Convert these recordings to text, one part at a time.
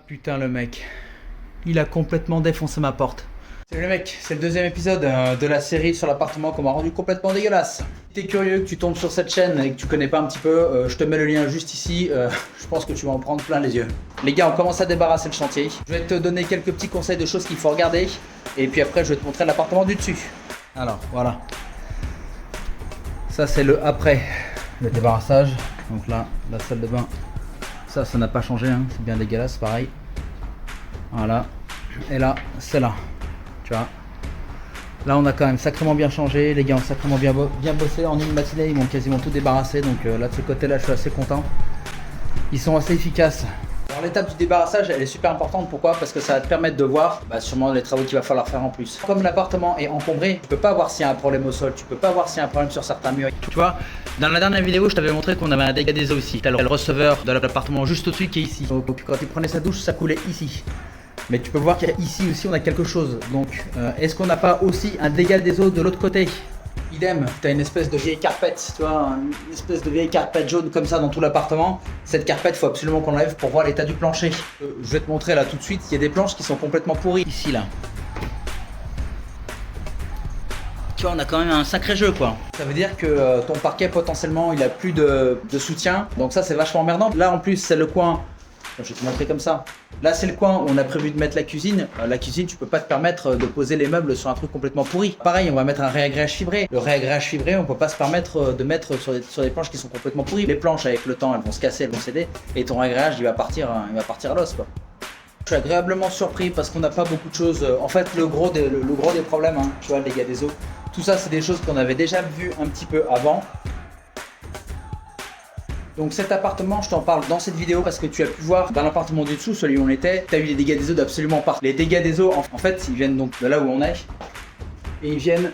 putain, le mec, il a complètement défoncé ma porte. Salut les mecs, c'est le deuxième épisode de la série sur l'appartement qu'on m'a rendu complètement dégueulasse. Si t'es curieux, que tu tombes sur cette chaîne et que tu connais pas un petit peu, je te mets le lien juste ici, je pense que tu vas en prendre plein les yeux. Les gars, on commence à débarrasser le chantier. Je vais te donner quelques petits conseils de choses qu'il faut regarder, et puis après je vais te montrer l'appartement du dessus. Alors, voilà. Ça c'est le après, le débarrassage. Donc là, la salle de bain, ça n'a pas changé, hein. C'est bien dégueulasse, pareil. Voilà. Et là, c'est là. Tu vois. Là, on a quand même sacrément bien changé. Les gars ont sacrément bien bossé. En une matinée, ils m'ont quasiment tout débarrassé. Donc là, de ce côté-là, je suis assez content. Ils sont assez efficaces. Alors, l'étape du débarrassage, elle est super importante. Pourquoi? Parce que ça va te permettre de voir sûrement les travaux qu'il va falloir faire en plus. Comme l'appartement est encombré, tu peux pas voir s'il y a un problème au sol. Tu peux pas voir s'il y a un problème sur certains murs. Tu vois, dans la dernière vidéo, je t'avais montré qu'on avait un dégât des eaux ici. T'as le receveur de l'appartement juste au-dessus qui est ici. Donc, quand il prenait sa douche, ça coulait ici. Mais tu peux voir qu'ici aussi on a quelque chose. Donc est-ce qu'on n'a pas aussi un dégât des eaux de l'autre côté? Idem, tu as une espèce de vieille carpette, tu vois, une espèce de vieille carpette jaune comme ça dans tout l'appartement. Cette carpette, il faut absolument qu'on l'enlève pour voir l'état du plancher. Je vais te montrer là tout de suite, il y a des planches qui sont complètement pourries. Ici là. Tu vois, on a quand même un sacré jeu quoi. Ça veut dire que ton parquet potentiellement il a plus de soutien. Donc ça c'est vachement emmerdant. Là en plus c'est le coin. Je vais te montrer comme ça. Là, c'est le coin où on a prévu de mettre la cuisine. La cuisine, tu peux pas te permettre de poser les meubles sur un truc complètement pourri. Pareil, on va mettre un réagréage fibré. Le réagréage fibré, on peut pas se permettre de mettre sur des planches qui sont complètement pourries. Les planches, avec le temps, elles vont se casser, elles vont céder. Et ton réagréage, il va partir à l'os, quoi. Je suis agréablement surpris parce qu'on n'a pas beaucoup de choses. En fait, le gros des problèmes, hein, tu vois, les dégâts des eaux. Tout ça, c'est des choses qu'on avait déjà vues un petit peu avant. Donc cet appartement, je t'en parle dans cette vidéo parce que tu as pu voir dans l'appartement du dessous, celui où on était, tu as eu les dégâts des eaux d'absolument partout. Les dégâts des eaux, en fait, ils viennent donc de là où on est et ils viennent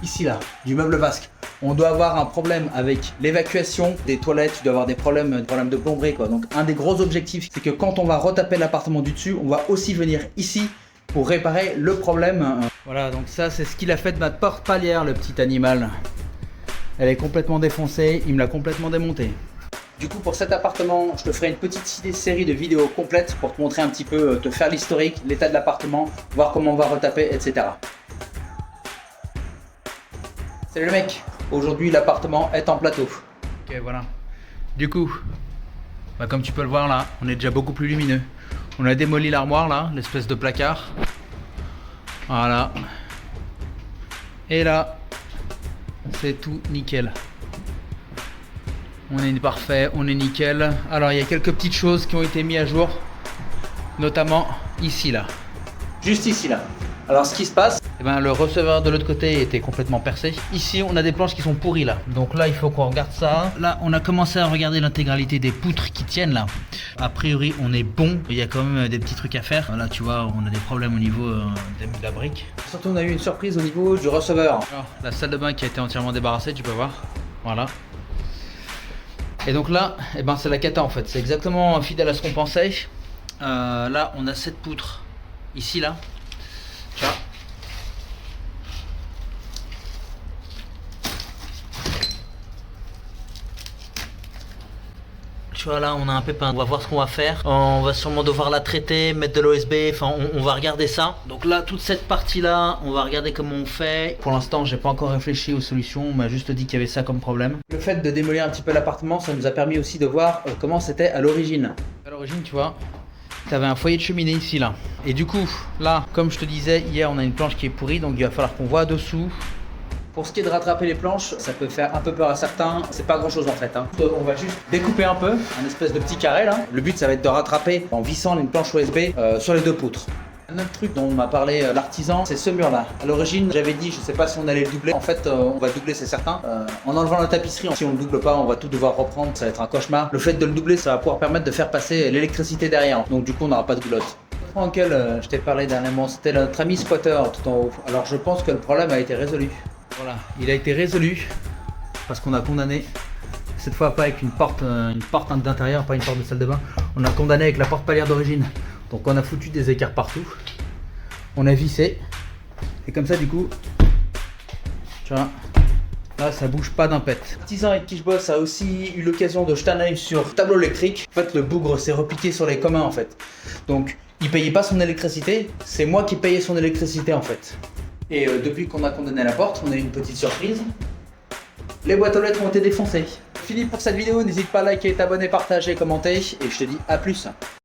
ici là, du meuble vasque. On doit avoir un problème avec l'évacuation des toilettes, tu dois avoir des problèmes de plomberie quoi. Donc un des gros objectifs, c'est que quand on va retaper l'appartement du dessus, on va aussi venir ici pour réparer le problème. Voilà, donc ça c'est ce qu'il a fait de ma porte palière, le petit animal. Elle est complètement défoncée, il me l'a complètement démontée. Du coup pour cet appartement, je te ferai une petite série de vidéos complètes pour te montrer un petit peu, te faire l'historique, l'état de l'appartement, voir comment on va retaper, etc. Salut le mec, aujourd'hui l'appartement est en plateau. Ok voilà. Du coup, comme tu peux le voir là, on est déjà beaucoup plus lumineux. On a démoli l'armoire là, l'espèce de placard. Voilà. Et là, c'est tout nickel. On est parfait, on est nickel. Alors il y a quelques petites choses qui ont été mises à jour, notamment ici là. Juste ici là. Alors ce qui se passe, le receveur de l'autre côté était complètement percé. Ici on a des planches qui sont pourries là. Donc là il faut qu'on regarde ça. Là on a commencé à regarder l'intégralité des poutres qui tiennent là. A priori on est bon. Il y a quand même des petits trucs à faire. Là tu vois on a des problèmes au niveau de la brique. Surtout on a eu une surprise au niveau du receveur. Alors, la salle de bain qui a été entièrement débarrassée, tu peux voir. Voilà. Et donc là, c'est la cata en fait. C'est exactement fidèle à ce qu'on pensait. Là on a cette poutre ici là. Tu vois. Tu vois là on a un pépin, on va voir ce qu'on va faire. On va sûrement devoir la traiter, mettre de l'OSB, enfin on va regarder ça. Donc là toute cette partie là, on va regarder comment on fait. Pour l'instant j'ai pas encore réfléchi aux solutions, on m'a juste dit qu'il y avait ça comme problème. Le fait de démolir un petit peu l'appartement, ça nous a permis aussi de voir comment c'était à l'origine. À l'origine tu vois, tu avais un foyer de cheminée ici là. Et du coup là, comme je te disais hier, on a une planche qui est pourrie, donc il va falloir qu'on voit dessous. Pour ce qui est de rattraper les planches, ça peut faire un peu peur à certains, c'est pas grand chose en fait. Hein. On va juste découper un peu, un espèce de petit carré là. Le but ça va être de rattraper en vissant une planche OSB sur les deux poutres. Un autre truc dont m'a parlé l'artisan, c'est ce mur là. À l'origine j'avais dit, je sais pas si on allait le doubler. En fait on va le doubler, c'est certain. En enlevant la tapisserie, si on le double pas, on va tout devoir reprendre, ça va être un cauchemar. Le fait de le doubler, ça va pouvoir permettre de faire passer l'électricité derrière. Donc du coup on n'aura pas de goulotte. Auquel je t'ai parlé dernièrement, c'était notre ami squatter tout en haut. Alors je pense que le problème a été résolu. Voilà, il a été résolu parce qu'on a condamné, cette fois pas avec une porte d'intérieur, pas une porte de salle de bain, on a condamné avec la porte palière d'origine. Donc on a foutu des écarts partout, on a vissé et comme ça du coup, tu vois, Là, ça bouge pas d'un pet. L'artisan avec qui je bosse a aussi eu l'occasion de jeter un œil sur le tableau électrique. En fait, le bougre s'est repliqué sur les communs en fait. Donc, il payait pas son électricité, c'est moi qui payais son électricité en fait. Et depuis qu'on a condamné la porte, on a eu une petite surprise. Les boîtes aux lettres ont été défoncées. Fini pour cette vidéo, n'hésite pas à liker, t'abonner, partager, commenter. Et je te dis à plus.